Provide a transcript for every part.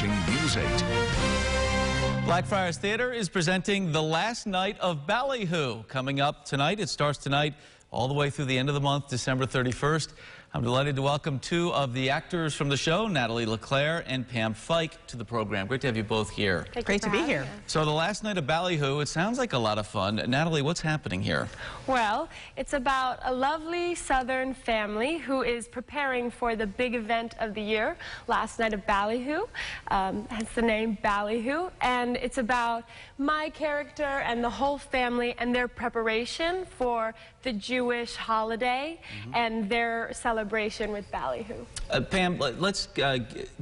watching News 8. Blackfriars Theatre is presenting the last night of Ballyhoo. Coming up tonight, it starts tonight all the way through the end of the month, December 31st. I'm delighted to welcome two of the actors from the show, Natalie LeClaire and Pam Fike, to the program. Great to have you both here. Great to be here. So the last night of Ballyhoo, it sounds like a lot of fun. Natalie, what's happening here? Well, it's about a lovely Southern family who is preparing for the big event of the year, last night of Ballyhoo. Hence the name Ballyhoo. And it's about my character and the whole family and their preparation for the Jewish holiday and their celebration with Ballyhoo. Pam, let's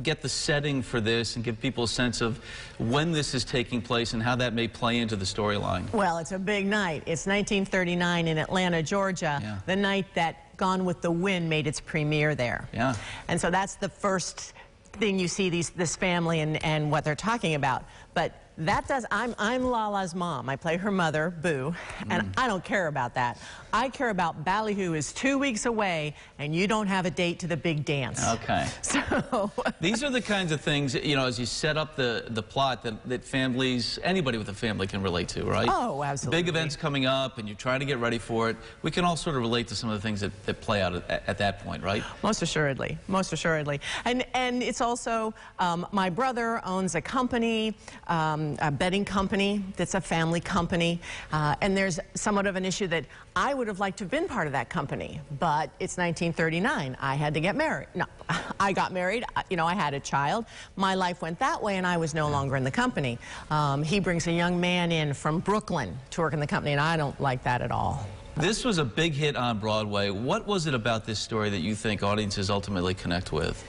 get the setting for this and give people a sense of when this is taking place and how that may play into the storyline. Well, it's a big night. It's 1939 in Atlanta, Georgia, the night that Gone with the Wind made its premiere there. Yeah. And so that's the first thing you see this family and what they're talking about. But that does, I'm Lala's mom. I play her mother, Boo, and I don't care about that. I care about Ballyhoo is 2 weeks away, and you don't have a date to the big dance. Okay. So these are the kinds of things, you know, as you set up the plot that families, anybody with a family can relate to, right? Oh, absolutely. Big events coming up, and you're trying to get ready for it. We can all sort of relate to some of the things that play out at that point, right? Most assuredly, most assuredly. And it's also, my brother owns a company, a betting company that's a family company, and there's somewhat of an issue that I would have liked to have been part of that company, but it's 1939. I had to get married. No, I got married. You know, I had a child. My life went that way, and I was no longer in the company. He brings a young man in from Brooklyn to work in the company, and I don't like that at all. This was a big hit on Broadway. What was it about this story that you think audiences ultimately connect with?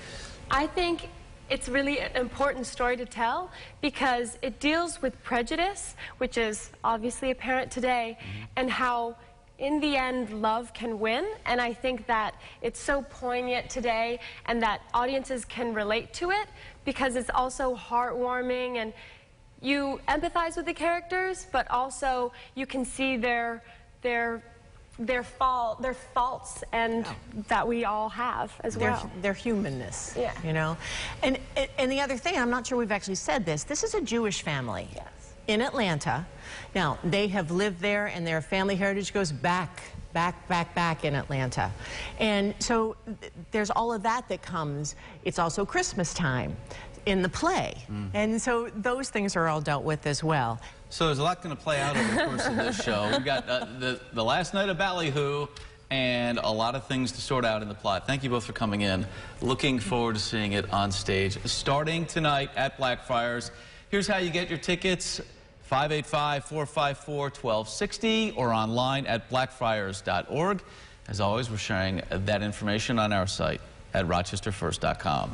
I think it's really an important story to tell because it deals with prejudice, which is obviously apparent today, and how in the end love can win. And I think that it's so poignant today and that audiences can relate to it because it's also heartwarming and you empathize with the characters, but also you can see their faults and that we all have as well. Their humanness, yeah. You know. And the other thing, I'm not sure we've actually said this is a Jewish family. Yes. In Atlanta. Now, they have lived there and their family heritage goes back in Atlanta. And so there's all of that comes. It's also Christmas time in the play. And so those things are all dealt with as well. So there's a lot going to play out over the course of this show. We've got the last night of Ballyhoo and a lot of things to sort out in the plot. Thank you both for coming in. Looking forward to seeing it on stage. Starting tonight at Blackfriars. Here's how you get your tickets. 585-454-1260 or online at blackfriars.org. As always, we're sharing that information on our site at rochesterfirst.com.